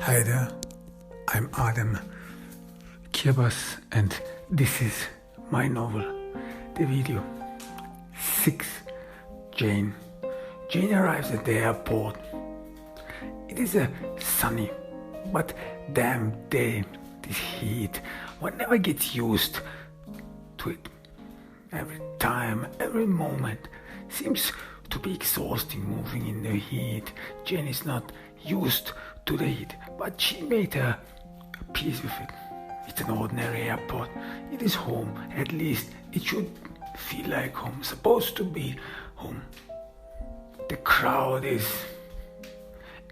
Hi there, I'm Adam Kirbas and this is my novel, the video 6. Jane arrives at the airport. It is a sunny but damn day. This heat, one never gets used to it. Every time, every moment seems to be exhausting moving in the heat. Jane is not used to the heat, but she made her peace with it. It's an ordinary airport. It is home. At least it should feel like home, supposed to be home. The crowd is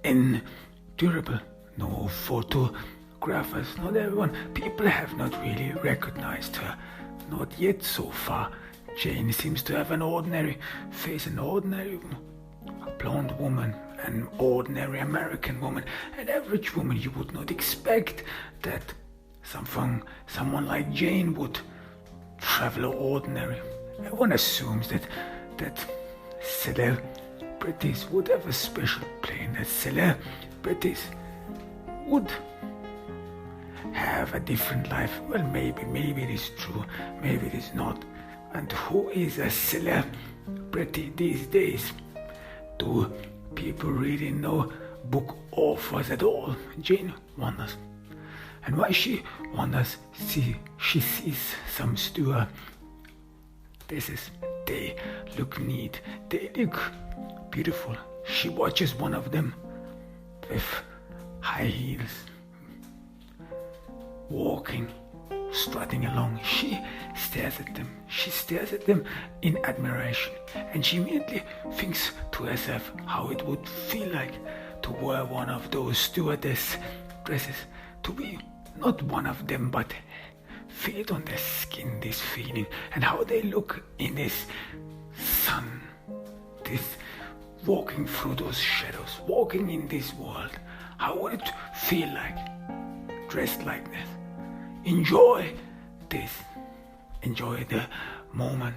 endurable. No photographers, not everyone. People have not really recognized her. Not yet so far. Jane seems to have an ordinary face, an ordinary blonde woman, an ordinary American woman, an average woman. You would not expect that someone like Jane would travel ordinary. Everyone assumes that celebrities would have a special plane, that celebrities would have a different life. Well, maybe it is true, maybe it is not. And who is a celebrity these days? Do people really know book authors at all? Jane wonders. And why she wonders, she sees some steward. They look neat, they look beautiful. She watches one of them with high heels, walking, strutting along. She stares at them in admiration, and she immediately thinks to herself how it would feel like to wear one of those stewardess dresses, to be not one of them, but feel it on their skin, this feeling, and how they look in this sun, this walking through those shadows, walking in this world. How would it feel like dressed like this? Enjoy this. Enjoy the moment.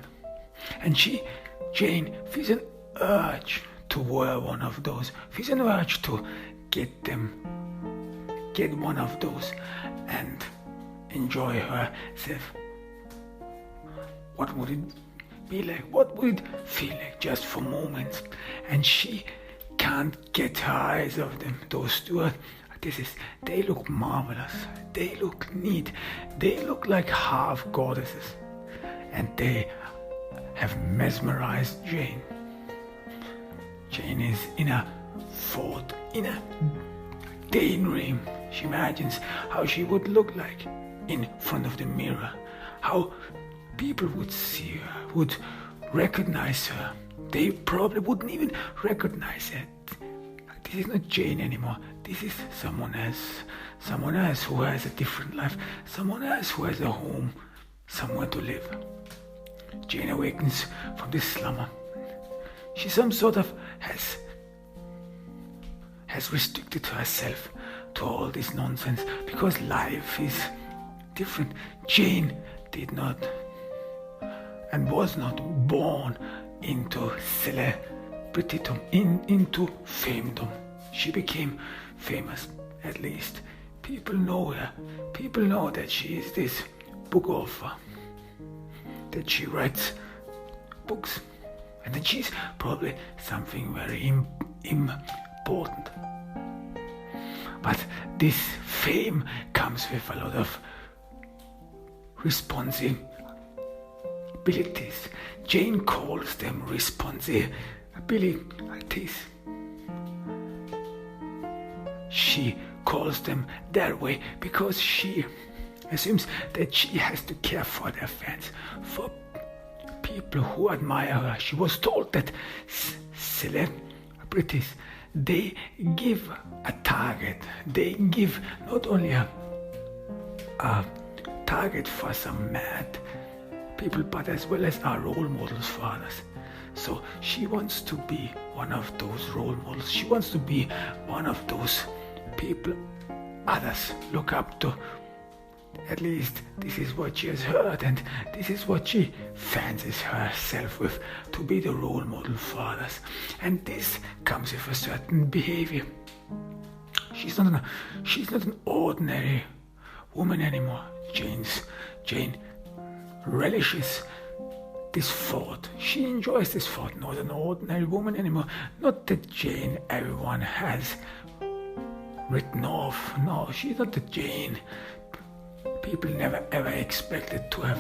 And Jane, feels an urge to wear one of those. Feels an urge to get one of those and enjoy herself. What would it be like? What would it feel like just for moments? And she can't get her eyes off them. Those two they look marvelous. They look neat. They look like half goddesses. And they have mesmerized Jane. Jane is in a thought, in a daydream. She imagines how she would look like in front of the mirror. How people would see her, would recognize her. They probably wouldn't even recognize her. This is not Jane anymore. This is someone else who has a different life, someone else who has a home, somewhere to live. Jane awakens from this slumber. She some sort of has restricted herself to all this nonsense because life is different. Jane did not and was not born into celebritydom, into famedom. She became famous. At least people know her. People know that she is this book author, that she writes books, and that she's probably something very important. But this fame comes with a lot of responsibilities. Jane calls them responsibilities. She calls them that way because she assumes that she has to care for their fans, for people who admire her. She was told that celebrities, they give a target. They give not only a target for some mad people, but as well as are role models for others. So she wants to be one of those role models. She wants to be one of those people others look up to. At least this is what she has heard, and this is what she fancies herself with, to be the role model for others. And this comes with a certain behavior. She's not an ordinary woman anymore. Jane relishes this thought. She enjoys this thought. Not an ordinary woman anymore. Not the Jane everyone has written off. No, she's not the Jane people never ever expected to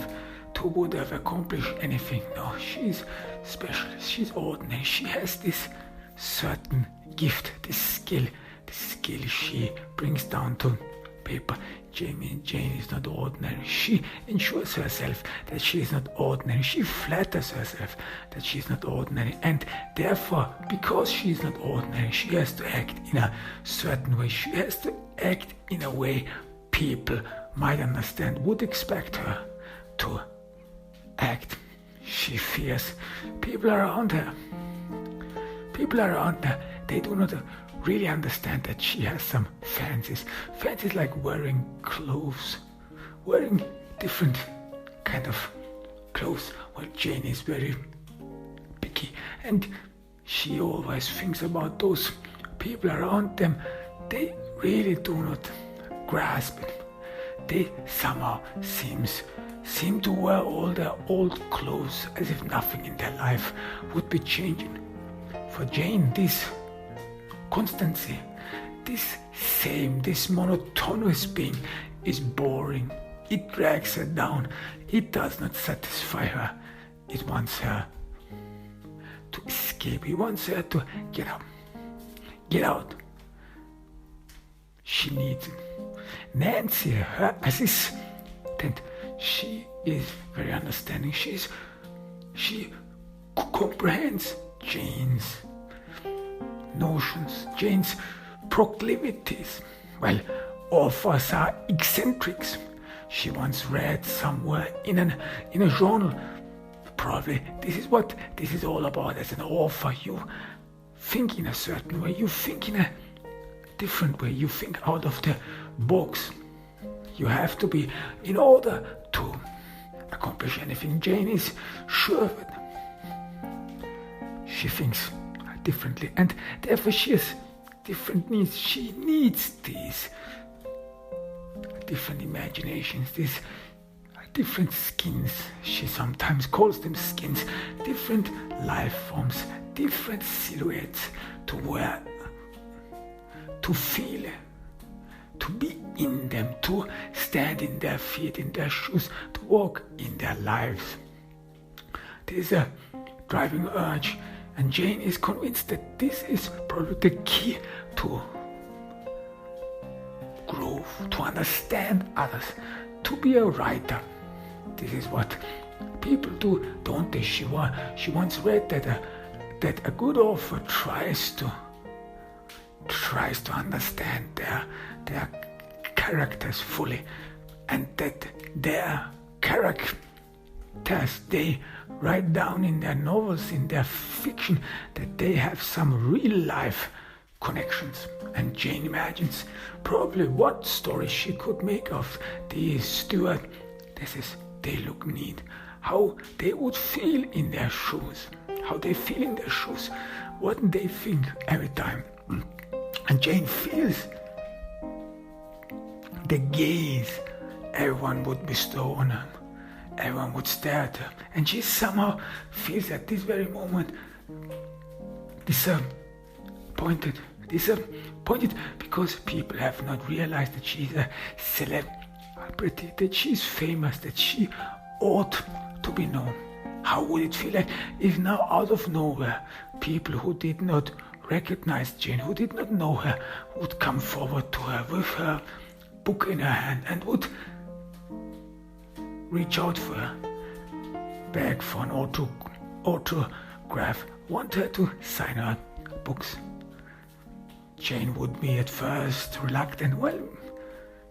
would have accomplished anything. No, she's special. She's ordinary. She has this certain gift, this skill she brings down to paper. Jane is not ordinary. She ensures herself that she is not ordinary. She flatters herself that she is not ordinary. And therefore, because she is not ordinary, she has to act in a certain way. She has to act in a way people might understand, would expect her to act. She fears people around her. People around her, they do not really understand that she has some fancies. Fancies like wearing clothes, wearing different kind of clothes. Well, Jane is very picky, and she always thinks about those people around them. They really do not grasp it. They somehow seem to wear all their old clothes as if nothing in their life would be changing. For Jane, this constancy, this monotonous being is boring. It drags her down. It does not satisfy her. It wants her to escape. It wants her to get up. Get out. She needs it. Nancy, her assistant, she is very understanding. She comprehends Jane's notions, Jane's proclivities. Well, all of us are eccentrics. She once read somewhere in a journal, probably this is all about. As an author, you think in a certain way, you think in a different way, you think out of the box. You have to be, in order to accomplish anything. Jane is sure of it. She thinks differently, and therefore she has different needs. She needs these different imaginations, these different skins. She sometimes calls them skins, different life forms, different silhouettes to wear, to feel, to be in them, to stand in their feet, in their shoes, to walk in their lives. There is a driving urge, and Jane is convinced that this is probably the key to growth, to understand others, to be a writer. This is what people do, don't they? She once read that a good author tries to understand their characters fully, and that their characters they write down in their novels, in their fiction, that they have some real life connections. And Jane imagines probably what story she could make of the steward. This is, they look neat, how they would feel in their shoes, what they think every time. And Jane feels the gaze everyone would bestow on her. Everyone would stare at her, and she somehow feels at this very moment disappointed because people have not realized that she's a celebrity, that she's famous, that she ought to be known. How would it feel like if now out of nowhere people who did not recognize Jane, who did not know her, would come forward to her with her book in her hand and would reach out for her, beg for an autograph, want her to sign her books. Jane would be at first reluctant. Well,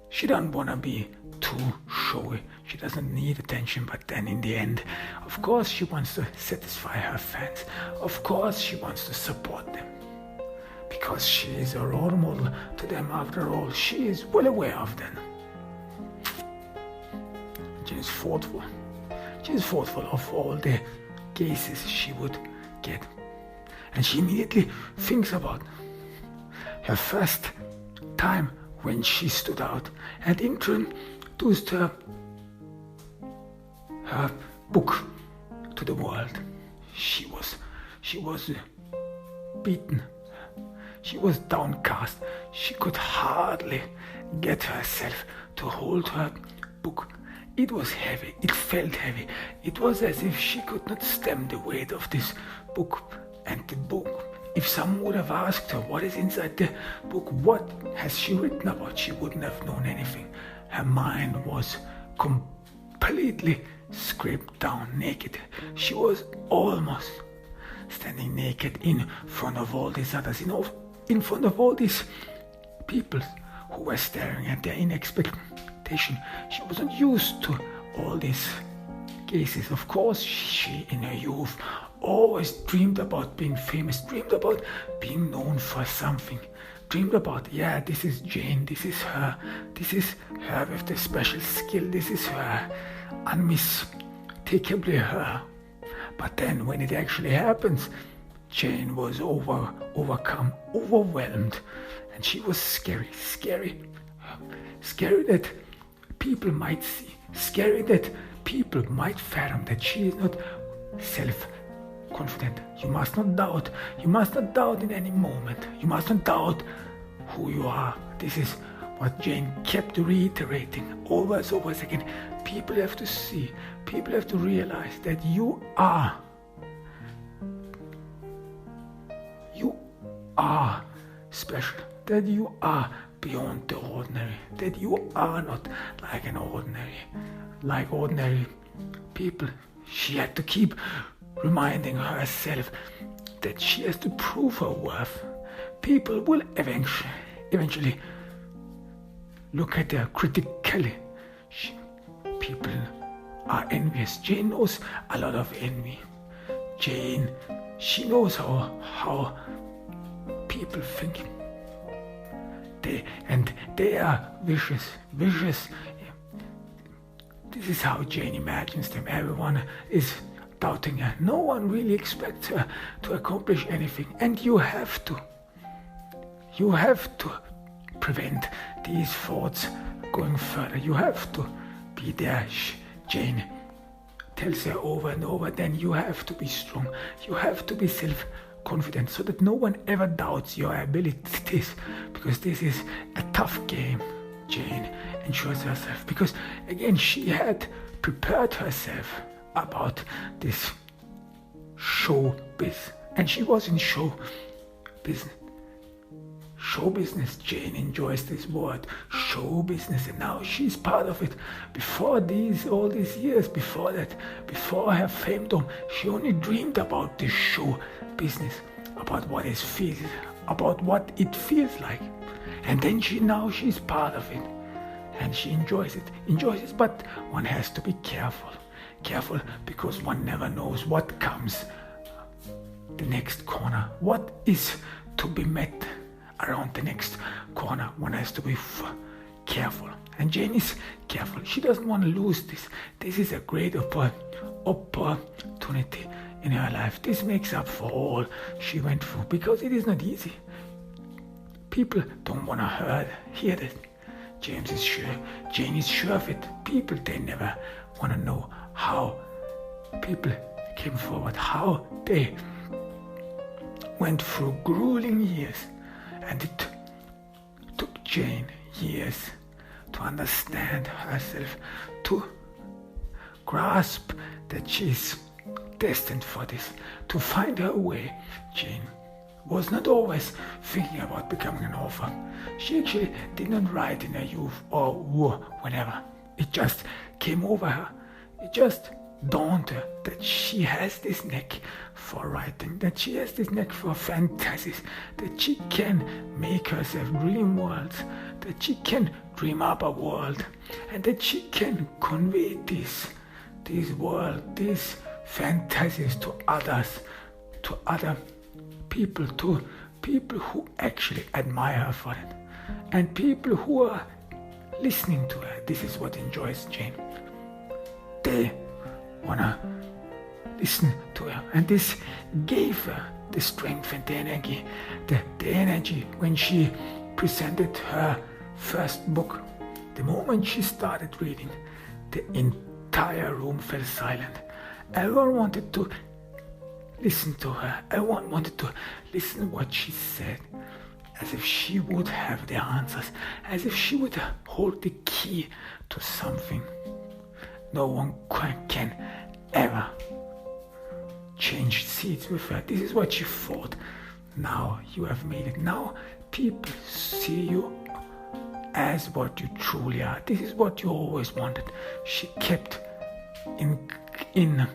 she doesn't want to be too showy. She doesn't need attention, but then in the end, of course she wants to satisfy her fans. Of course she wants to support them, because she is a role model to them after all. She is well aware of them. She is thoughtful. She is thoughtful of all the cases she would get. And she immediately thinks about her first time when she stood out and introduced her book to the world. She was beaten. She was downcast. She could hardly get herself to hold her book. It was heavy. It felt heavy. It was as if she could not stem the weight of this book. And the book, if someone would have asked her what is inside the book, what has she written about, she wouldn't have known anything. Her mind was completely scraped down, naked. She was almost standing naked in front of all these others, in front of all these people who were staring at her in expectation. She wasn't used to all these gazes. Of course, she in her youth always dreamed about being famous, dreamed about being known for something, dreamed about, this is Jane, this is her with the special skill, this is her, unmistakably her. But then when it actually happens, Jane was overcome, overwhelmed, and she was scary that people might see, scary that people might fathom that she is not self-confident. You must not doubt in any moment. You must not doubt who you are. This is what Jane kept reiterating over and over again. People have to see, people have to realize that you are special, that you are beyond the ordinary, that you are not like ordinary people. She had to keep reminding herself that she has to prove her worth. People will eventually look at her critically. People are envious. Jane knows a lot of envy. She knows how people think. They are vicious. This is how Jane imagines them. Everyone is doubting her. No one really expects her to accomplish anything. And you have to prevent these thoughts going further. You have to be there. Jane tells her over and over, then you have to be strong. You have to be self-confident so that no one ever doubts your abilities, because this is a tough game. Jane ensures herself, because again she had prepared herself about this show business, and she was in show business. Show business, Jane enjoys this word, show business, and now she's part of it. Before all these years, before her femdom, she only dreamed about this show business, about what it feels like. And then she's part of it, and she enjoys it, but one has to be careful, because one never knows what comes the next corner, what is to be met around the next corner. One has to be careful, and Jane is careful. She doesn't want to lose this. This is a great opportunity in her life. This makes up for all she went through, because it is not easy. People don't want to hear that. Jane is sure of it. People, they never want to know how people came forward, how they went through grueling years. And it took Jane years to understand herself, to grasp that she's destined for this, to find her way. Jane was not always thinking about becoming an author. She actually did not write in her youth or whenever. It just came over her. It just dawned her that she has this knack for writing, that she has this knack for fantasies, that she can make herself dream worlds, that she can dream up a world, and that she can convey these fantasies to others, to other people, to people who actually admire her for it, and people who are listening to her. This is what enjoys Jane. They wanna listen to her, and this gave her the strength and the energy when she presented her first book, the moment she started reading, the entire room fell silent. Everyone wanted to listen to her. Everyone wanted to listen to what she said, as if she would have the answers, as if she would hold the key to something. No one can ever change seats with her. This is what she thought. Now you have made it. Now people see you as what you truly are. This is what you always wanted. She kept encouraging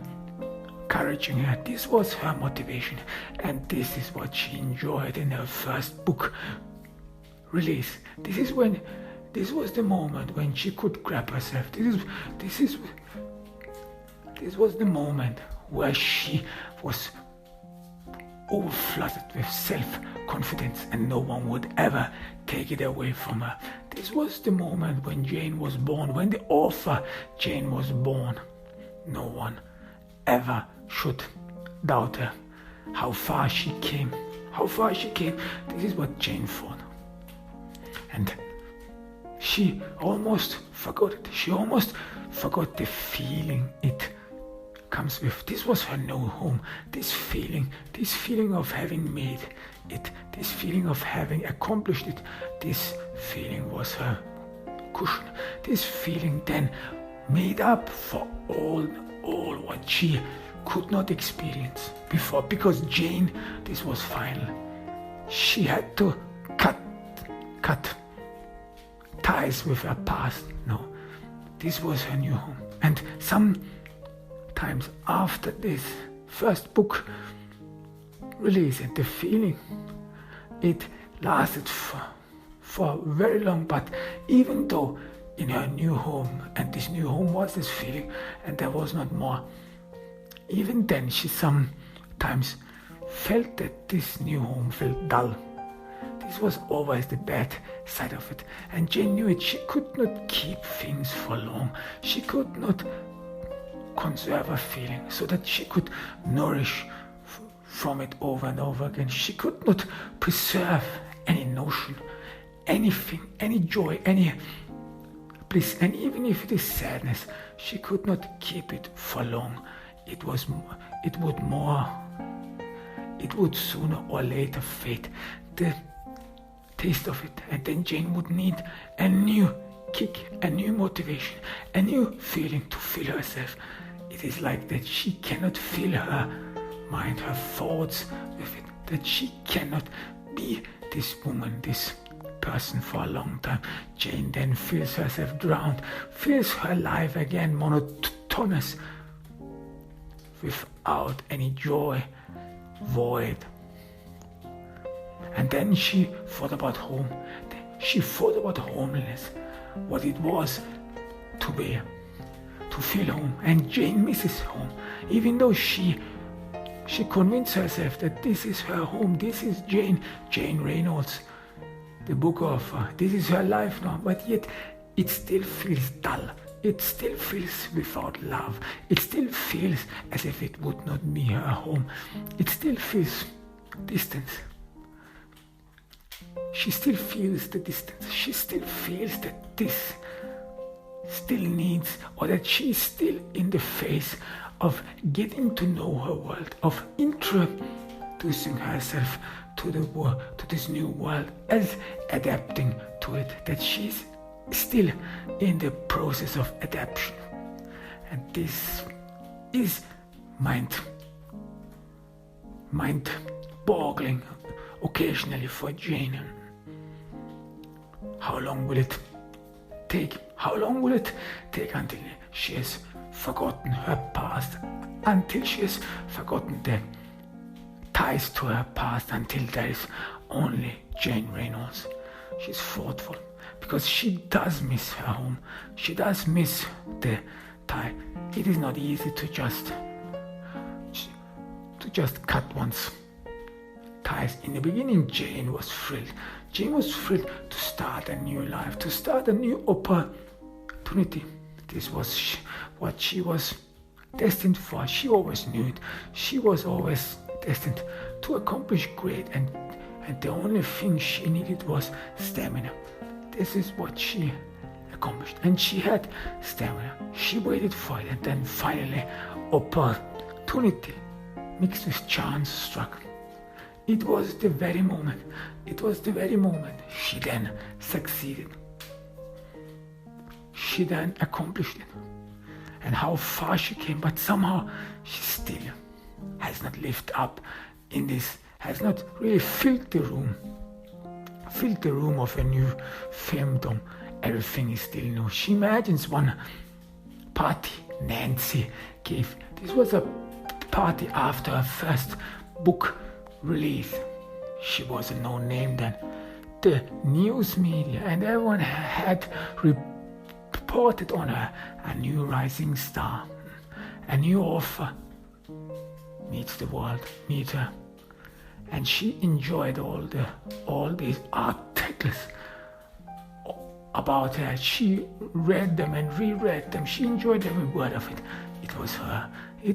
her. This was her motivation, and this is what she enjoyed in her first book release. This was the moment when she could grab herself. This was the moment where she was overflooded with self-confidence, and no one would ever take it away from her. This was the moment when Jane was born, when the author Jane was born. No one ever should doubt her. How far she came. This is what Jane thought. And she almost forgot it. She almost forgot the feeling it comes with. This was her new home. This feeling of having made it, this feeling of having accomplished it, this feeling was her cushion. This feeling then made up for all what she could not experience before, because Jane, this was final. She had to cut ties with her past. No, this was her new home. And sometimes after this first book release, and the feeling, it lasted for very long. But even though in her new home, and this new home was this feeling, and there was not more, even then she sometimes felt that this new home felt dull. This was always the bad side of it, and Jane knew it. She could not keep things for long. She could not conserve a feeling so that she could nourish from it over and over again. She could not preserve any notion, anything, any joy, any bliss, and even if it is sadness, she could not keep it for long. It would sooner or later fade, the taste of it, and then Jane would need a new kick, a new motivation, a new feeling to fill herself. It is like that she cannot fill her mind, her thoughts with it, that she cannot be this woman, this person for a long time. Jane then feels herself drowned, feels her life again monotonous, without any joy, void. And then she thought about home. She thought about homeliness, what it was to be, to feel home. And Jane misses home, even though she convinced herself that this is her home, this is Jane Reynolds, the book author, this is her life now. But yet it still feels dull. It still feels without love. It still feels as if it would not be her home. It still feels distance. She still feels the distance. She still feels that this still needs, or that she's still in the phase of getting to know her world, of introducing herself to the world, to this new world, as adapting to it, that she's still in the process of adaptation. And this is mind-boggling occasionally for Jane. How long will it take? How long will it take until she has forgotten her past, until she has forgotten the ties to her past, until there is only Jane Reynolds? She's thoughtful, because she does miss her home. She does miss the tie. It is not easy to just cut one's ties. In the beginning, Jane was thrilled. Jane was thrilled to start a new life, to start a new opportunity. This was what she was destined for. She always knew it. She was always destined to accomplish great and and the only thing she needed was stamina. This is what she accomplished, and she had stamina. She waited for it, and then finally opportunity mixed with chance struck. It was the very moment she then succeeded. She then accomplished it. And how far she came, but somehow she still has not lived up in this, has not really filled the room of a new femdom. Everything is still new. She imagines one party Nancy gave. This was a party after her first book release. She was a known name then. The news media and everyone had reported on her, a new rising star, a new author meets the world, meet her. And she enjoyed all these articles about her. She read them and reread them. She enjoyed every word of it. It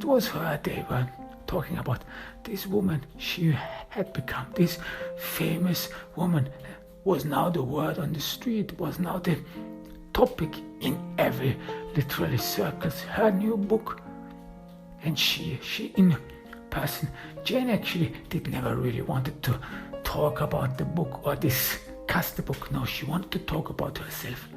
was her they were talking about. This woman she had become, this famous woman, was now the word on the street, was now the topic in every literary circles. Her new book, and she in person. Jane actually did never really wanted to talk about the book or discuss the book. No, she wanted to talk about herself,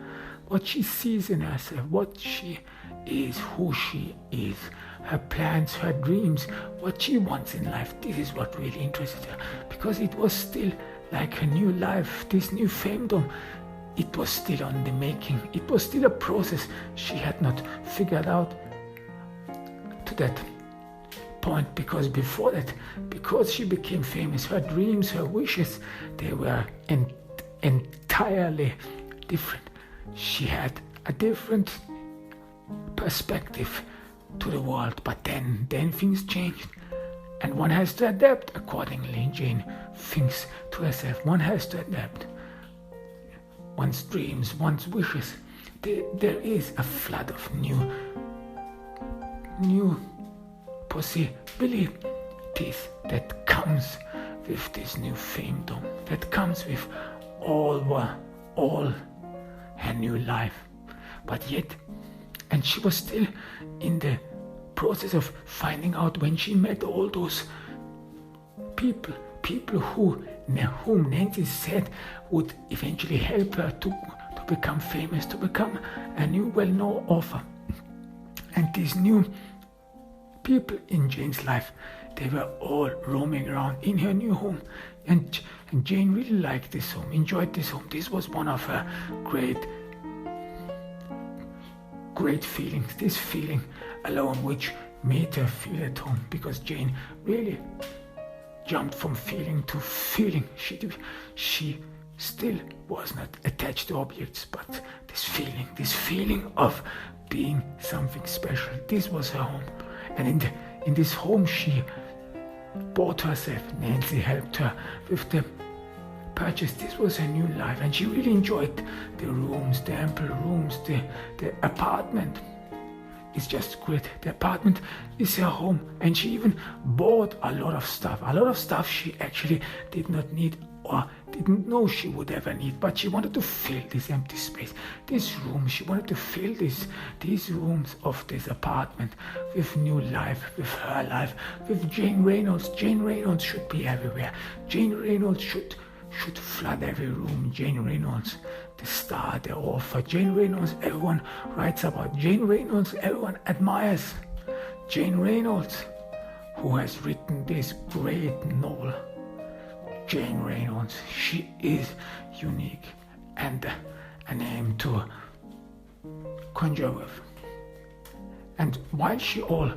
what she sees in herself, what she is, who she is, her plans, her dreams, what she wants in life. This is what really interested her, because it was still like a new life, this new femdom. It was still on the making. It was still a process she had not figured out to that point, because before that, because she became famous, her dreams, her wishes, they were entirely different. She had a different perspective to the world, but then things changed, and one has to adapt accordingly. Jane thinks to herself, one has to adapt one's dreams, one's wishes. There is a flood of new possibilities that comes with this new femdom, that comes with all her new life. But yet, and she was still in the process of finding out when she met all those people whom Nancy said would eventually help her to become famous, to become a new well-known author. And these new people in Jane's life, they were all roaming around in her new home. And Jane really liked this home, enjoyed this home. This was one of her great feelings, this feeling alone, which made her feel at home, because Jane really jumped from feeling to feeling. She still was not attached to objects, but this feeling of being something special. This was her home. And in this home she bought herself. Nancy helped her with the purchase. This was her new life, and she really enjoyed the rooms, the ample rooms, the apartment. It's just great. The apartment is her home, and she even bought a lot of stuff she actually did not need or didn't know she would ever need, but she wanted to fill this empty space, this room. She wanted to fill these rooms of this apartment with new life, with her life, with Jane Reynolds. Jane Reynolds should be everywhere. Jane Reynolds should flood every room. Jane Reynolds, the star, the author. Jane Reynolds, everyone writes about. Jane Reynolds, everyone admires. Jane Reynolds, who has written this great novel. Jane Reynolds, she is unique and a name to conjure with. And while she all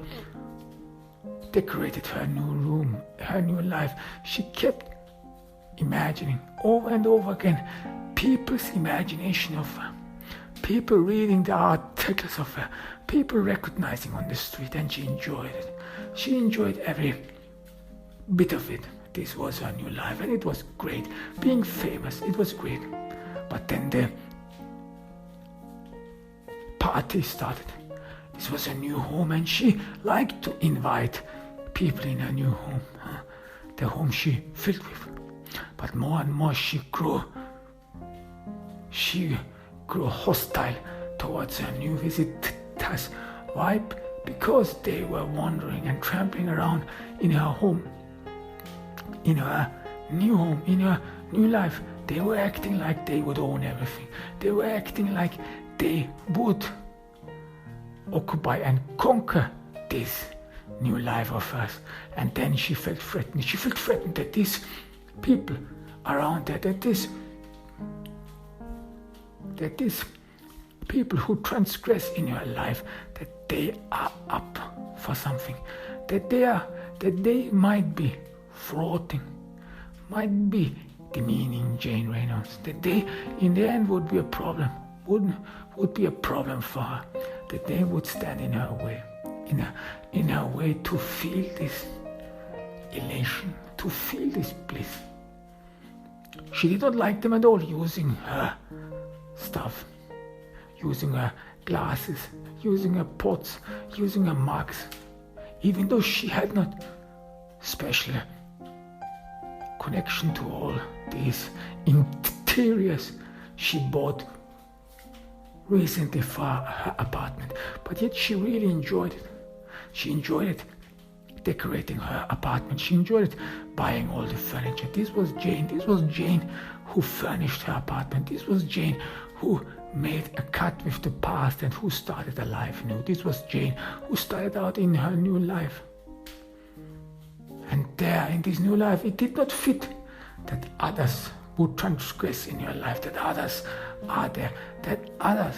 decorated her new room, her new life, she kept imagining over and over again people's imagination of her, people reading the articles of her, people recognizing on the street, and she enjoyed it. She enjoyed every bit of it. This was her new life, and it was great. Being famous, it was great. But then the party started. This was her new home, and she liked to invite people in her new home, the home she filled with. But more and more she grew hostile towards her new visitors. Why? Because they were wandering and trampling around in her home, in her new home, in her new life. They were acting like they would own everything. They were acting like they would occupy and conquer this new life of hers. And then she felt threatened. She felt threatened that these people around her, that these people who transgress in her life, that they are up for something, that they might be thwarting, might be demeaning Jane Reynolds, that they in the end would be a problem, would be a problem for her, that they would stand in her way, in her way to feel this elation, to feel this bliss. She did not like them at all, using her stuff, using her glasses, using her pots, using her mugs, even though she had not special connection to all these interiors she bought recently for her apartment. But yet she really enjoyed it. She enjoyed it decorating her apartment. She enjoyed it buying all the furniture. This was Jane. This was Jane who furnished her apartment. This was Jane who made a cut with the past and who started a life new. This was Jane who started out in her new life. And there in this new life, it did not fit that others would transgress in your life, that others are there, that others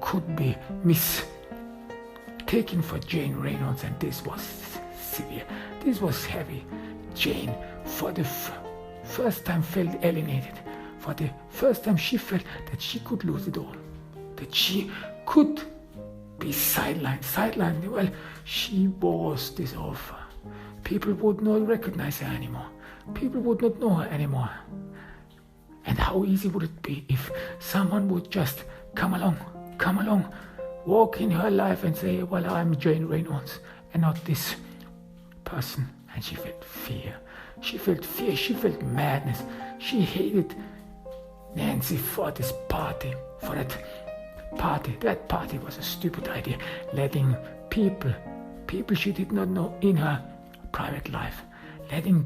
could be mistaken for Jane Reynolds. And this was severe. This was heavy. Jane, for the first time, felt alienated. For the first time, she felt that she could lose it all, that she could be sidelined. Well, she was this offer. People would not recognize her anymore. People would not know her anymore. And how easy would it be if someone would just come along, walk in her life and say, well, I'm Jane Reynolds and not this person. And she felt fear. She felt madness. She hated Nancy for this party, for that party. That party was a stupid idea, letting people she did not know in her private life, letting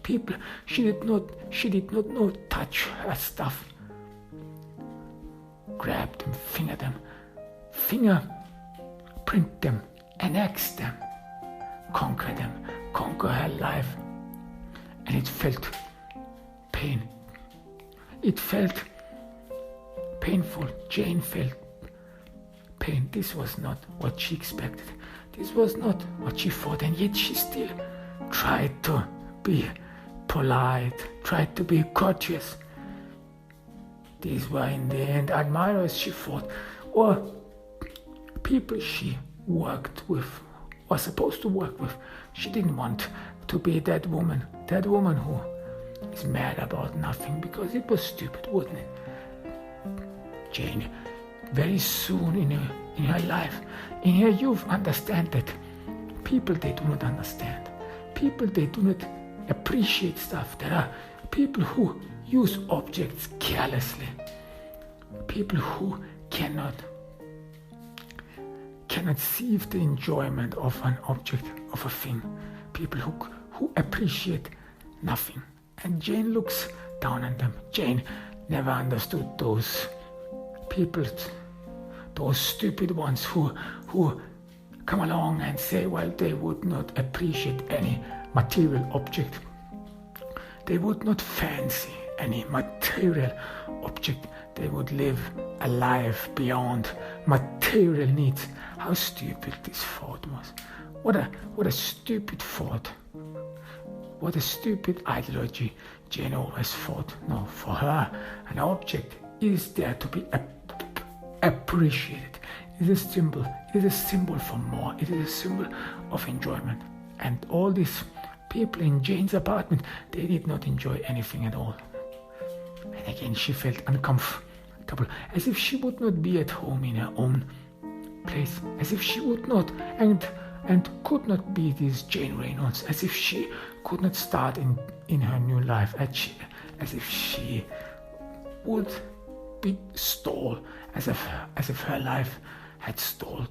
people she did not know touch her stuff, grab them, fingerprint them, annex them, conquer her life. And it felt pain. It felt painful. Jane felt pain. This was not what she expected. This was not what she thought, and yet she still tried to be polite, tried to be courteous. These were in the end admirers, she thought, or people she worked with, was supposed to work with. She didn't want to be that woman who is mad about nothing, because it was stupid, wasn't it? Jane, very soon in her life, in her youth, understand that people, they do not understand. People, they do not appreciate stuff. There are people who use objects carelessly. People who cannot see the enjoyment of an object, of a thing. People who appreciate nothing. And Jane looks down on them. Jane never understood those people, those stupid ones who come along and say, well, they would not appreciate any material object. They would not fancy any material object. They would live a life beyond material needs. How stupid this thought was. What a stupid thought. What a stupid ideology Jane always thought. No, for her, an object is there to be appreciated. It is a symbol. It is a symbol for more. It is a symbol of enjoyment. And all these people in Jane's apartment, they did not enjoy anything at all. And again, she felt uncomfortable, as if she would not be at home in her own place, as if she would not. And and could not be this Jane Reynolds, as if she could not start in her new life, as if she would be stalled, as if her life had stalled.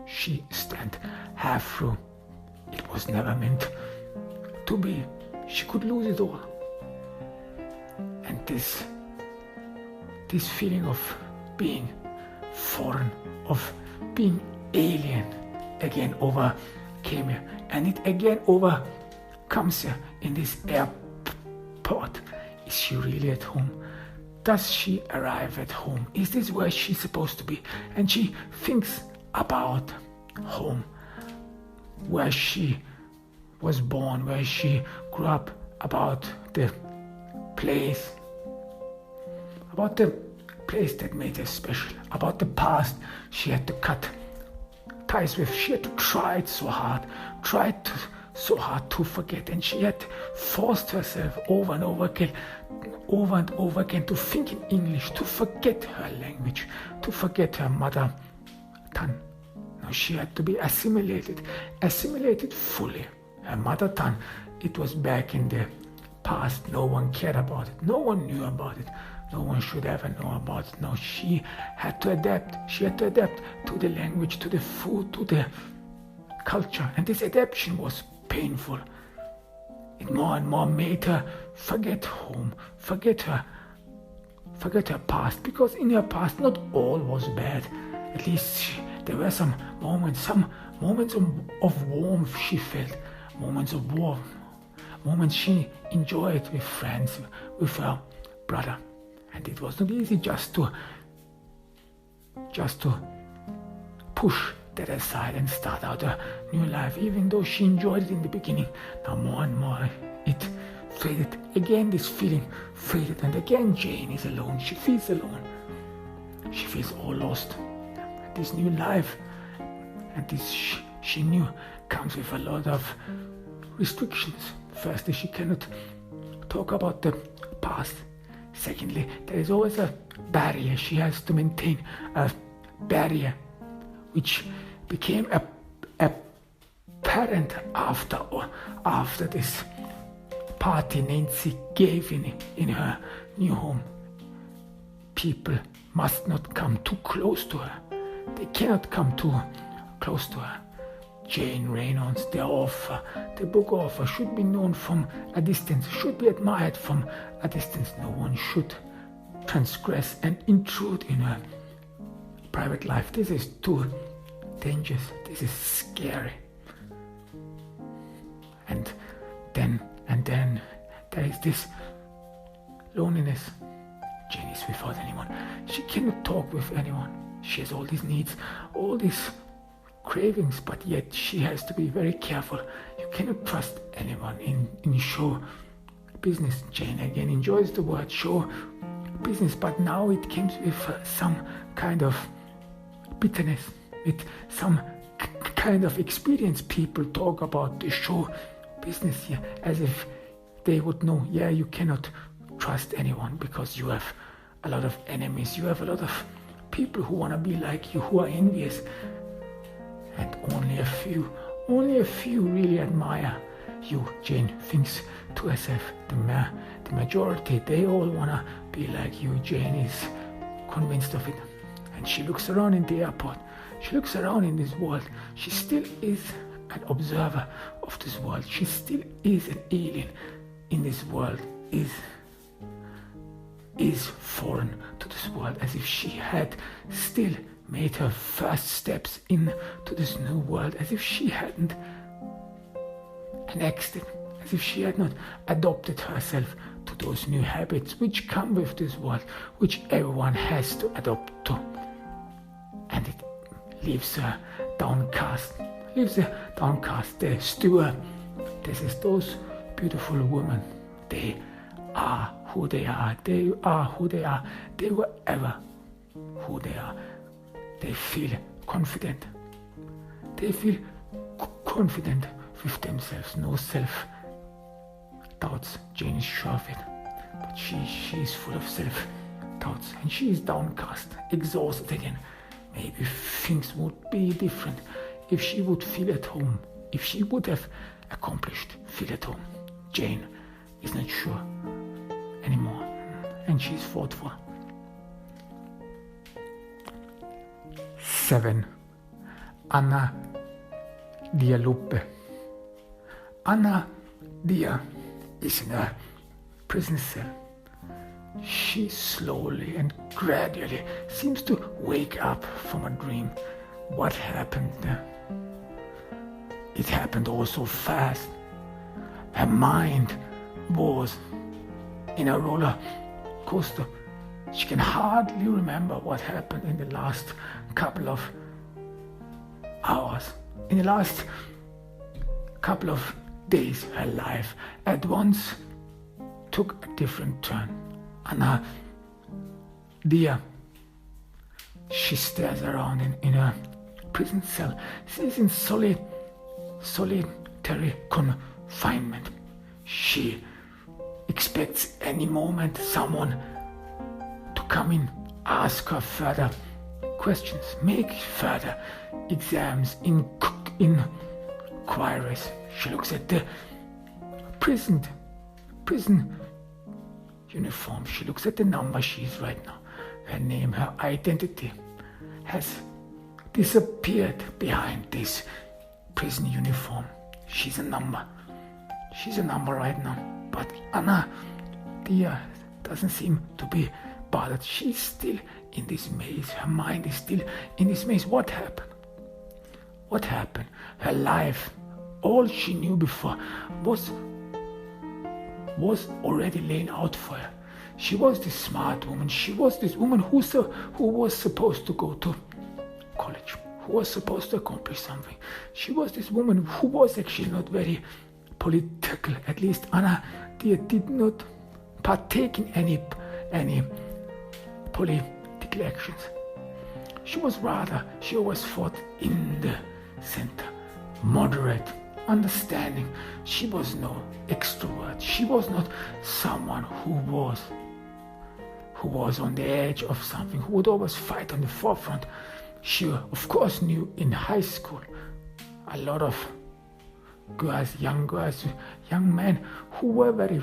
She stand half through. It was never meant to be. She could lose it all. And this feeling of being foreign, of being alien, again overcame her. And it again overcomes her in this airport. Is she really at home? Does she arrive at home? Is this where she's supposed to be? And she thinks about home, where she was born, where she grew up, about the place that made her special, about the past she had to cut ties with. She had to try it so hard to forget, and she had forced herself over and over again to think in English, to forget her language, to forget her mother tongue. Now she had to be assimilated fully. Her mother tongue, it was back in the past. No one cared about it. No one knew about it. No one should ever know about it. Now she had to adapt. She had to adapt to the language, to the food, to the culture. And this adaptation was painful. It more and more made her forget home, forget her past. Because in her past, not all was bad. At least there were some moments of warmth she felt, moments of warmth, moments she enjoyed with friends, with her brother. And it was not easy just to push that aside and start out a new life, even though she enjoyed it in the beginning. Now more and more it faded. Again this feeling faded, and again Jane is alone. She feels alone. She feels all lost. This new life, and this she knew, comes with a lot of restrictions. Firstly, she cannot talk about the past. Secondly, there is always a barrier. She has to maintain a barrier, which became apparent after this party Nancy gave in her new home. People must not come too close to her. They cannot come too close to her. Jane Reynolds, the book author, should be known from a distance, should be admired from a distance. No one should transgress and intrude in her private life. This is too dangerous. This is scary. And then there is this loneliness. Jane is without anyone. She cannot talk with anyone. She has all these needs, all these cravings, but yet she has to be very careful. You cannot trust anyone in show business. Jane again enjoys the word show business, but now it comes with some kind of bitterness, with some kind of experience. People talk about the show business here as if they would know, yeah, you cannot trust anyone because you have a lot of enemies, you have a lot of people who want to be like you, who are envious, and only a few really admire you. Jane thinks to herself, the majority, they all want to be like you. Jane is convinced of it, and she looks around in the airport. She looks around in this world. She still is an observer of this world. She still is an alien in this world, is foreign to this world, as if she had still made her first steps into this new world, as if she hadn't annexed it, as if she had not adopted herself to those new habits which come with this world, which everyone has to adopt to. And it leaves her downcast. The steward, this is those beautiful women. They are who they are. They are who they are. They were ever who they are. They feel confident. They feel confident with themselves. No self-doubts. Jane is sure of it. But she is full of self-doubts. And she is downcast, exhausted again. Maybe things would be different if she would feel at home, if she would have accomplished feel at home. Jane is not sure anymore, and she's fought for. 7. Anna Dia Lupe. Anna Dia is in a prison cell. She slowly and gradually seems to wake up from a dream. What happened there? It happened all so fast. Her mind was in a roller coaster. She can hardly remember what happened in the last couple of hours. In the last couple of days, her life at once took a different turn. Anna Dia, she stares around in a prison cell. She's in solitary confinement. She expects any moment someone to come in, ask her further questions, make further exams, inquiries. She looks at the prison uniform. She looks at the number she's right now. Her name, her identity has disappeared behind this prison uniform. She's a number. She's a number right now. But Anna Dia doesn't seem to be bothered. She's still in this maze. Her mind is still in this maze. What happened? What happened? Her life, all she knew before, was already laying out for her. She was this smart woman. She was this woman who was supposed to go to college, who was supposed to accomplish something. She was this woman who was actually not very political. At least Anna Dia did not partake in any political actions. She always fought in the center, moderate, understanding. She was no extrovert. She was not someone who was on the edge of something, who would always fight on the forefront. She, of course, knew in high school a lot of girls, young men who were very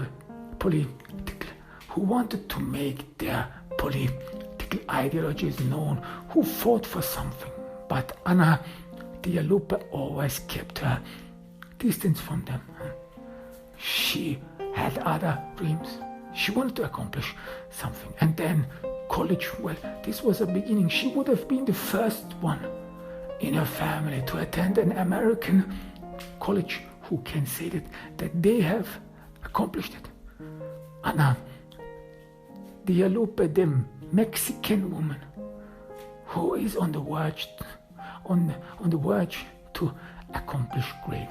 political, who wanted to make their political ideologies known, who fought for something. But Anna Dia Lupe always kept her distance from them. She had other dreams. She wanted to accomplish something. And then college, well, this was a beginning. She would have been the first one in her family to attend an American college. Who can say that they have accomplished it? Anna Dia Lupe, the Mexican woman who is on the verge to accomplish great.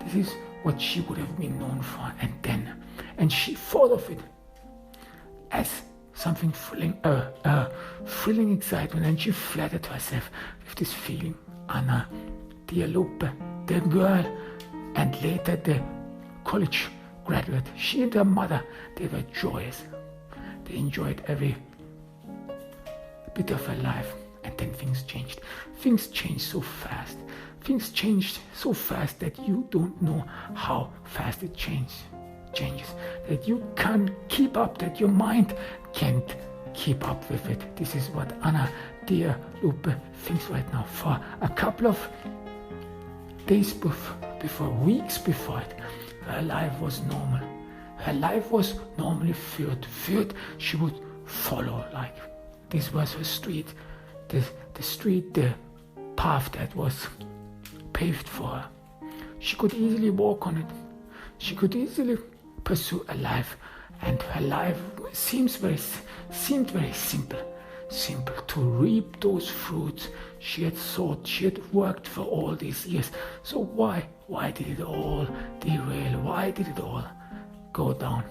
This is what she would have been known for, and she thought of it as something thrilling, thrilling excitement, and she flattered herself with this feeling. Anna Dia Lupe, the girl, and later the college graduate. She and her mother, they were joyous. They enjoyed every bit of her life. And then things changed. Things changed so fast. Things changed so fast that you don't know how fast it changes. That you can't keep up, that your mind can't keep up with it. This is what Anna Dia Lupe thinks right now. For a couple of days before, weeks before it, her life was normal. Her life was normally filled. She would follow, like this was her street. The path that was paved for her. She could easily walk on it. She could easily pursue a life, and her life seemed very simple to reap those fruits she had sought, she had worked for all these years. So why did it all derail? Why did it all go down?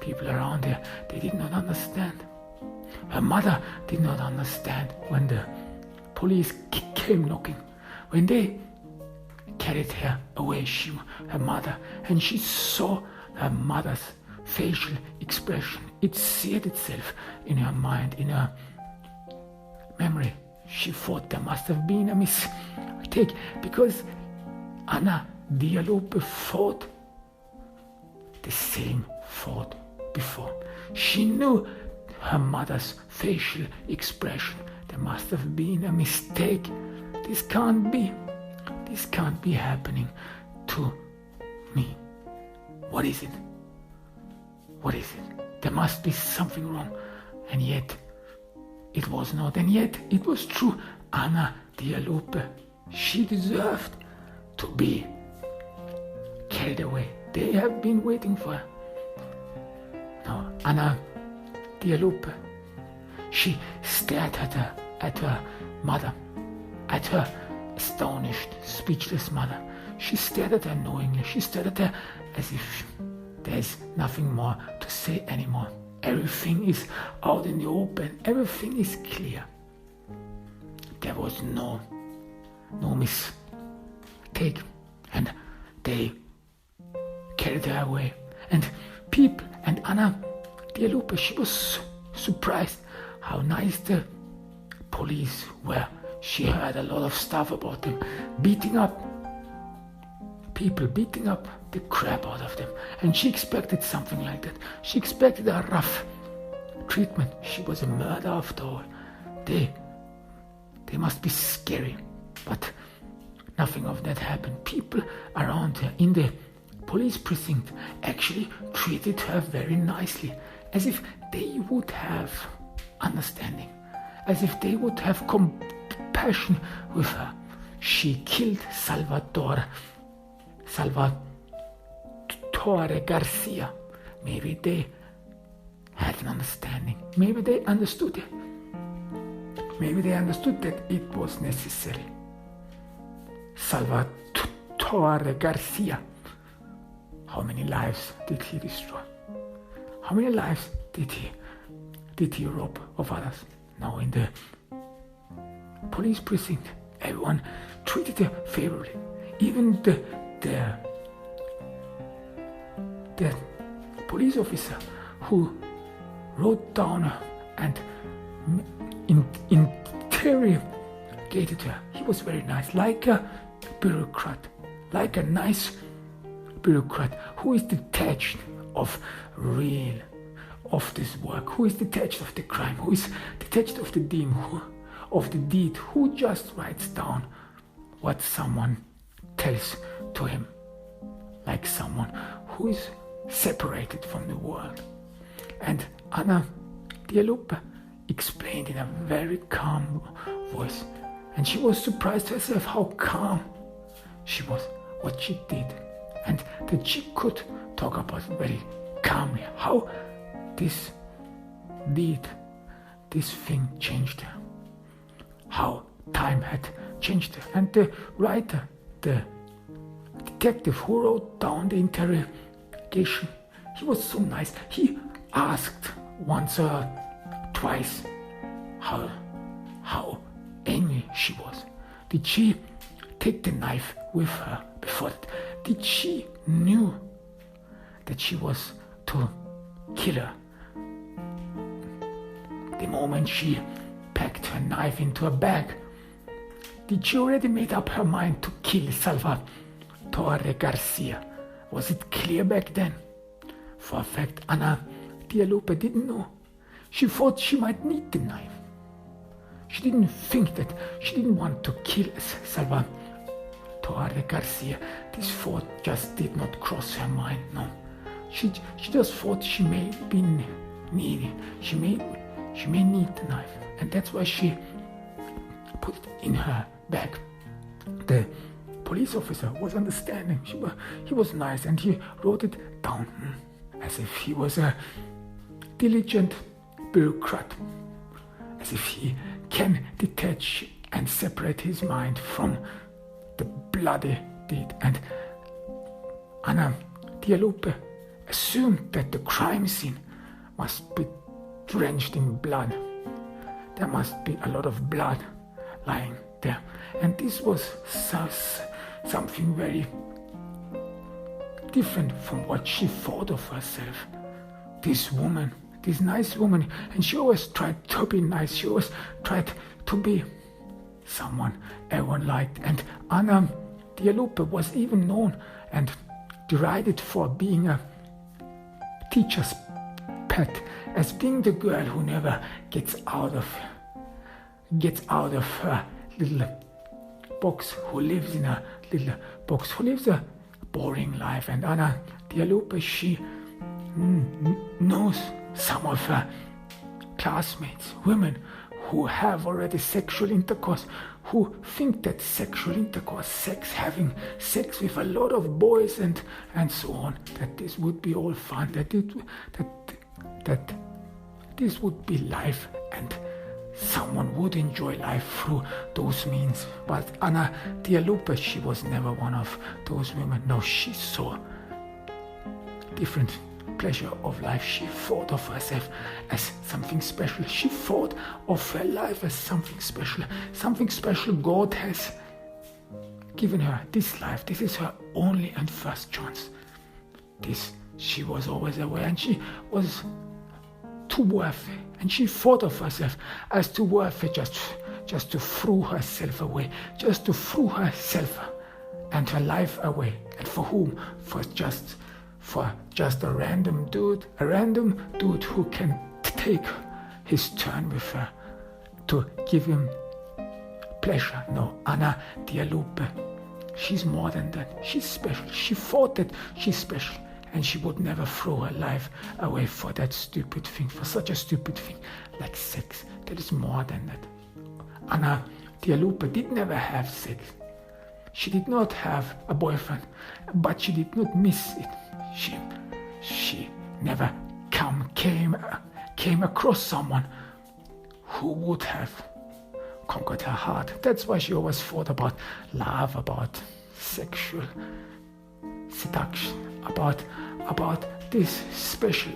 People around her, they did not understand. Her mother did not understand when the police came knocking. When they carried her away, her mother, and she saw her mother's facial expression. It seared itself in her mind, in her memory. she thought there must have been a mistake, because Dia Lupe thought the same thought before. She knew her mother's facial expression. There must have been a mistake. This can't be happening to me. What is it? What is it? There must be something wrong. And yet it was not, and yet it was true. Dia Lupe, she deserved to be carried away. They have been waiting for her. Now, Dia Lupe, she stared at her mother, at her astonished, speechless mother. She stared at her knowingly. She stared at her as if there's nothing more to say anymore. Everything is out in the open. Everything is clear. There was no mistake. And they carried her away. And people, and Dia Lupe, she was surprised how nice the police were. She heard a lot of stuff about them beating up people, beating up the crap out of them. And she expected something like that. She expected a rough treatment. She was a murderer after all. They must be scary. But nothing of that happened. People around her in the police precinct actually treated her very nicely, as if they would have understanding, as if they would have compassion with her. She killed Salvatore Garcia. Maybe they had an understanding. Maybe they understood it. Maybe they understood that it was necessary. Salvatore Garcia. How many lives did he destroy? How many lives did he rob of others? Now in the police precinct, everyone treated her favorably. Even the police officer who wrote down and interrogated her, he was very nice, like a bureaucrat, like a nice bureaucrat who is detached of this work, who is detached of the crime, who is detached of the deed, who just writes down what someone tells to him, like someone who is separated from the world. And Dia Lupe explained in a very calm voice, and she was surprised herself how calm she was, what she did, and that she could talk about it very calmly, how this thing changed her, how time had changed her. And the writer, the detective who wrote down the interrogation, he was so nice. He asked once or twice how angry she was. Did she take the knife with her before that? Did she knew that she was to kill her the moment she packed her knife into a bag? Did she already made up her mind to kill Salvatore Garcia? Was it clear back then? For a fact, Dia Lupe didn't know. She thought she might need the knife. She didn't think that she didn't want to kill Salvatore Garcia. This thought just did not cross her mind, no. She just thought she may be needy. She may need the knife, and that's why she put it in her bag. The police officer was understanding. He was nice, and he wrote it down as if he was a diligent bureaucrat, as if he can detach and separate his mind from the bloody deed. And Dia Lupe assumed that the crime scene must be drenched in blood. There must be a lot of blood lying there. And this was something very different from what she thought of herself. This woman, this nice woman, and she always tried to be nice. She always tried to be someone everyone liked. And Anna Dia Lupe was even known and derided for being a teacher's pet, as being the girl who never gets out of her little box, who lives in a little box, who lives a boring life. And Anna Dia Lupe, she knows some of her classmates, women who have already sexual intercourse, who think that sexual intercourse, having sex with a lot of boys and so on, that this would be all fun, that this would be life, and someone would enjoy life through those means. But Anna Dia Lupe, she was never one of those women. No, she saw different pleasure of life. She thought of herself as something special. She thought of her life as something special. Something special God has given her. This life, this is her only and first chance. This she was always aware, and she was too worthy. And she thought of herself as too worthy just to throw herself away, just to throw herself and her life away. And for whom? For just a random dude who can take his turn with her to give him pleasure. No, Anna Dia Lupe, she's more than that. She's special. She thought that she's special, and she would never throw her life away for that stupid thing, for such a stupid thing like sex. That is more than that. Anna Dia Lupe did never have sex. She did not have a boyfriend, but she did not miss it. She never came across someone who would have conquered her heart. That's why she always thought about love, about sexual seduction, about this special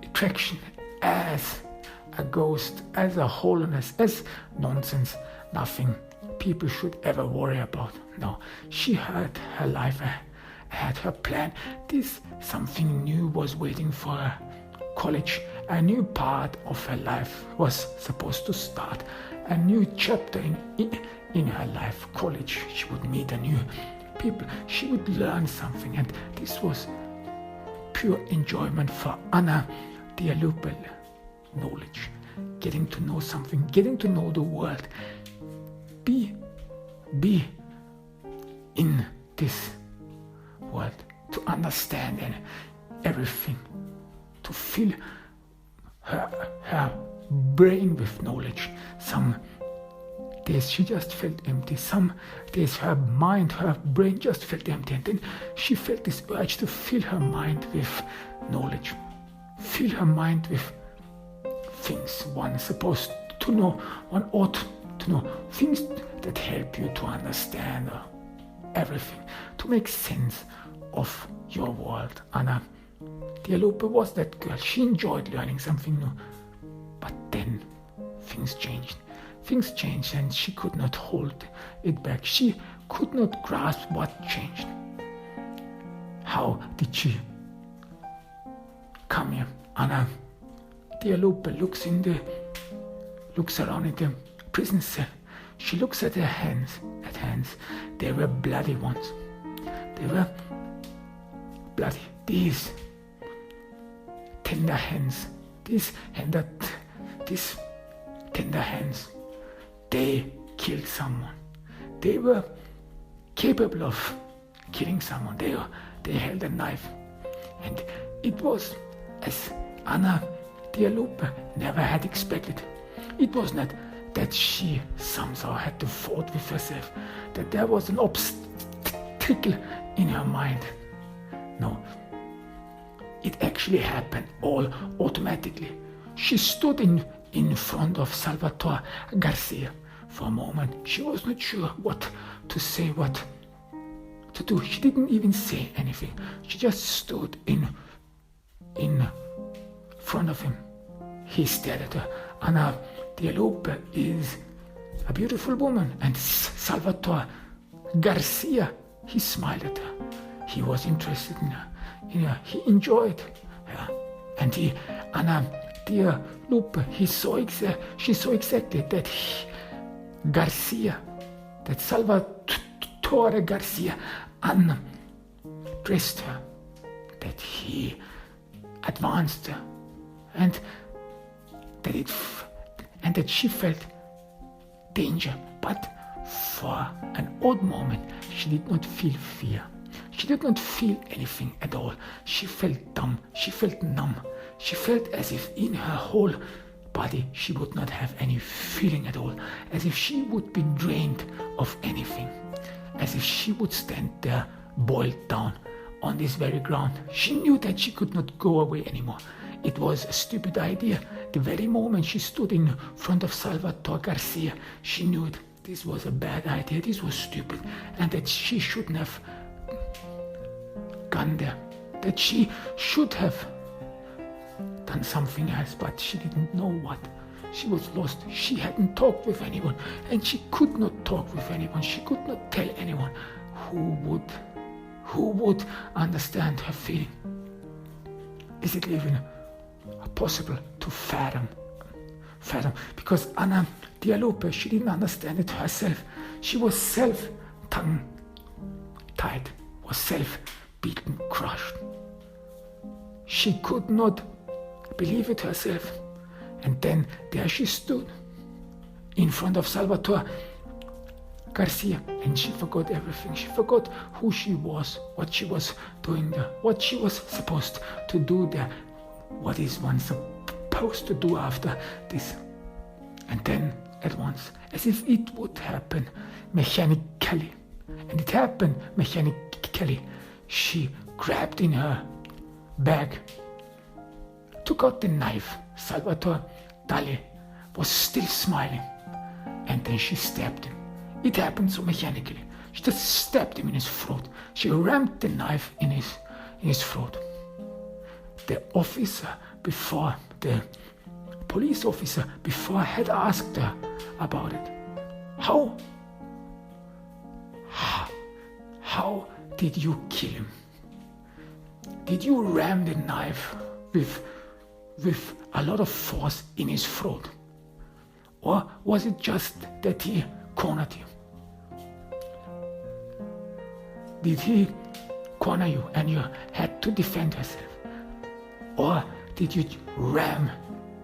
attraction as a ghost, as a holiness, as nonsense, nothing people should ever worry about. No, she had her life, had her plan. Something new was waiting for her. College, a new part of her life was supposed to start. A new chapter in her life. College, she would meet a new people. She would learn something, and this was pure enjoyment for Anna Dia Lupe. Knowledge, getting to know something, getting to know the world. Be in this world, to understand everything, to fill her brain with knowledge. Some days she just felt empty. Some days her mind, her brain just felt empty, and then she felt this urge to fill her mind with knowledge, fill her mind with things one is supposed to know, one ought to know, things that help you to understand everything, to make sense of your world. Anna Dia Lupe was that girl. She enjoyed learning something new. But then things changed. Things changed, and she could not hold it back. She could not grasp what changed. How did she come here? Anna Dia Lupe looks around in the prison cell. She looks at her hands. They were bloody ones. They were bloody. These tender hands. These tender hands. They killed someone. They were capable of killing someone. They held a knife. And it was as Anna Dia Lupe never had expected. It was not that she somehow had to fight with herself, that there was an obstacle in her mind. No, it actually happened all automatically. She stood in front of Salvatore Garcia. For a moment, she was not sure what to say, what to do. She didn't even say anything. She just stood in front of him. He stared at her. Anna Dia Lupe is a beautiful woman, and Salvatore Garcia, he smiled at her. He was interested in her. He enjoyed her. And Anna Dia Lupe, she saw exactly that Garcia, that Salvatore Garcia undressed her, that he advanced her, and that she felt danger. But for an odd moment, she did not feel fear. She did not feel anything at all. She felt dumb. She felt numb. She felt as if in her whole body she would not have any feeling at all, as if she would be drained of anything, as if she would stand there boiled down on this very ground. She knew that she could not go away anymore. It was a stupid idea. The very moment she stood in front of Salvatore Garcia, she knew it. This was a bad idea. This was stupid, and that she shouldn't have gone there, that she should have done something else, but she didn't know what. She was lost. She hadn't talked with anyone, and she could not talk with anyone. She could not tell anyone who would understand her feeling. Is it even possible to fathom? Because Dia Lupe, she didn't understand it herself. She was tongue-tied, was self-beaten, crushed. She could not believe it herself. And then there she stood in front of Salvatore Garcia, and she forgot everything. She forgot who she was, what she was doing there, what she was supposed to do there, what is one supposed to do after this. And then at once, as if it would happen mechanically, and it happened mechanically, she grabbed in her bag, took out the knife. Salvatore Dali was still smiling, and then she stabbed him. It happened so mechanically. She just stabbed him in his throat. She rammed the knife in his throat. The police officer before had asked her about it. How did you kill him? Did you ram the knife with a lot of force in his throat? Or was it just that he cornered you? Did he corner you and you had to defend yourself? Or did you ram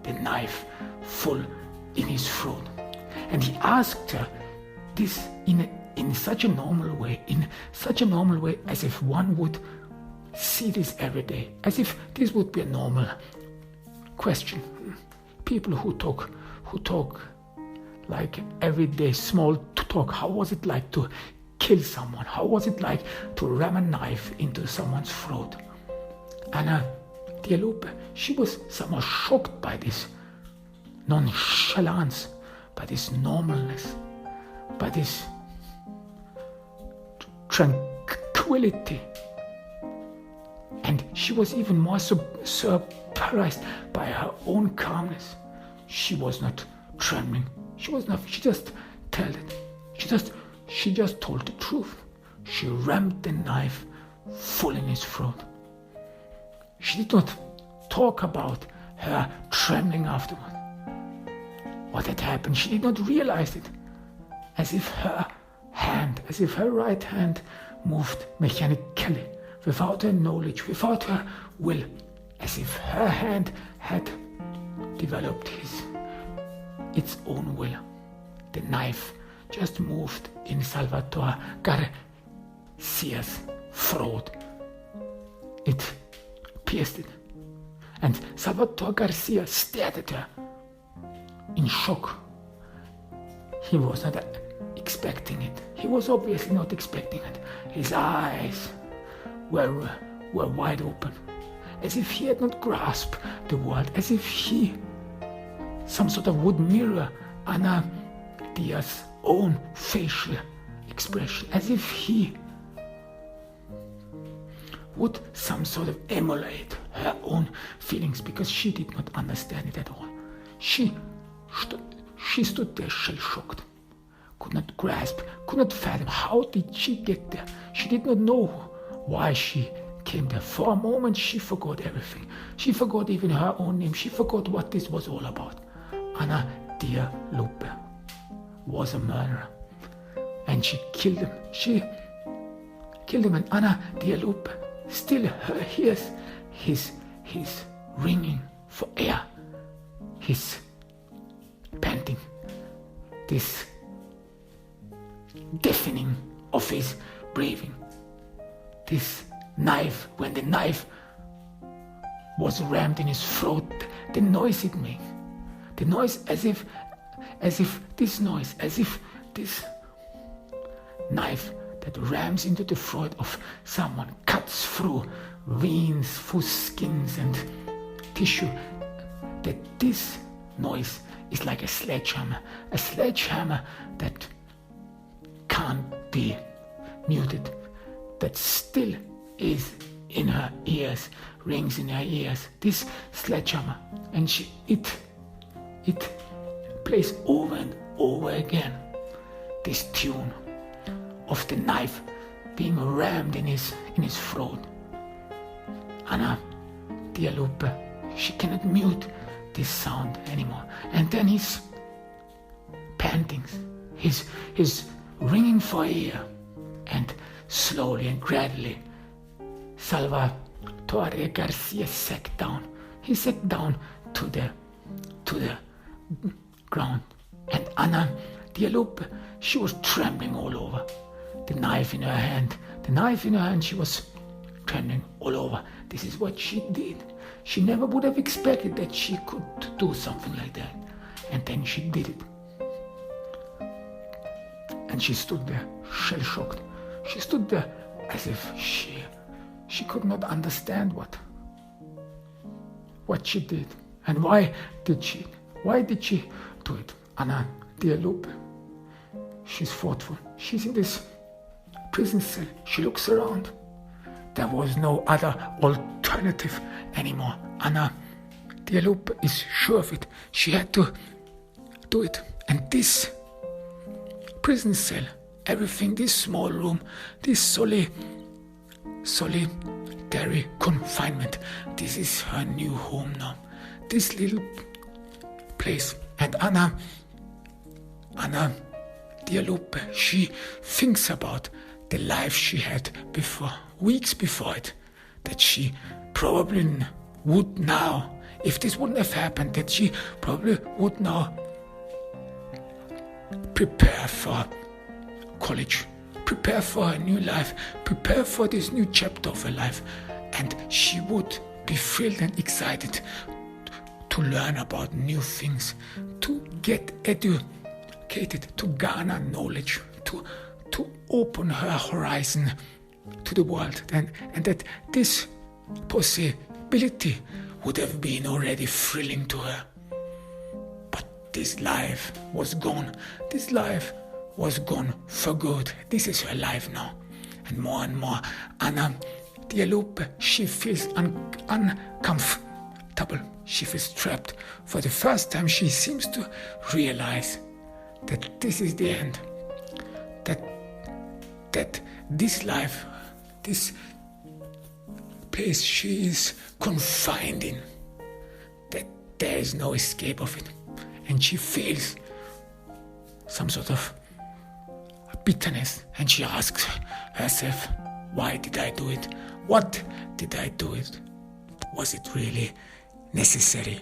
the knife full in his throat? And he asked her this in such a normal way, as if one would see this every day, as if this would be a normal question. People who talk like everyday small talk. How was it like to kill someone? How was it like to ram a knife into someone's throat? And Dia Lupe, she was somehow shocked by this nonchalance, by this normalness, by this tranquility. And she was even more surprised by her own calmness. She was not trembling. She just told it. She just told the truth. She rammed the knife full in his throat. She did not talk about her trembling afterward. What had happened, she did not realize it. As if her right hand moved mechanically, without her knowledge, without her will, as if her hand had developed its own will. The knife just moved in Salvatore Garcia's throat. It pierced it. And Salvatore Garcia stared at her in shock. He was not expecting it. He was obviously not expecting it. His eyes were wide open, as if he had not grasped the world, as if he, some sort of would mirror Anna Dia's own facial expression, as if he would some sort of emulate her own feelings, because she did not understand it at all. She stood there shell-shocked, could not grasp, could not fathom. How did she get there? She did not know why she came there. For a moment she forgot everything. She forgot even her own name. She forgot what this was all about. Dia Lupe. was a murderer. And she killed him. She killed him, and Anna, Dia Lupe, still hears his ringing for air, his panting, this deafening of his breathing, this knife, when the knife was rammed in his throat, the noise it made, the noise as if this knife that rams into the throat of someone, cuts through veins, through skins and tissue, that this noise is like a sledgehammer that can't be muted, that still is in her ears, rings in her ears, this sledgehammer, and it plays over and over again this tune of the knife being rammed in his throat. Anna, Dia Lupe, she cannot mute this sound anymore. And then his pantings, his ringing for air, and slowly and gradually Salvatore Garcia sat down. He sat down to the ground, and Anna, Dia Lupe, she was trembling all over. The knife in her hand, she was trembling all over. This is what she did. She never would have expected that she could do something like that. And then she did it. And she stood there, shell-shocked. She stood there as if she could not understand what she did. And why did she do it? Anna, Dia Lupe, she's thoughtful. She's in this prison cell. She looks around. There was no other alternative anymore. Anna, Dia Lupe is sure of it. She had to do it. And this prison cell, everything, this small room, this solitary confinement, this is her new home now. This little place. And Anna, Dia Lupe, she thinks about the life she had before, weeks before it, that she probably would now, if this wouldn't have happened, that she probably would now prepare for college, prepare for a new life, prepare for this new chapter of her life, and she would be thrilled and excited to learn about new things, to get educated, to garner knowledge, to open her horizon to the world, and that this possibility would have been already thrilling to her. But this life was gone. This life was gone for good. This is her life now. And more, Anna, Dia Lupe, she feels uncomfortable. She feels trapped. For the first time, she seems to realize that this is the end. That this life, this place she is confined in, that there is no escape of it. And she feels some sort of bitterness, and she asks herself, why did I do it? What did I do it? Was it really necessary?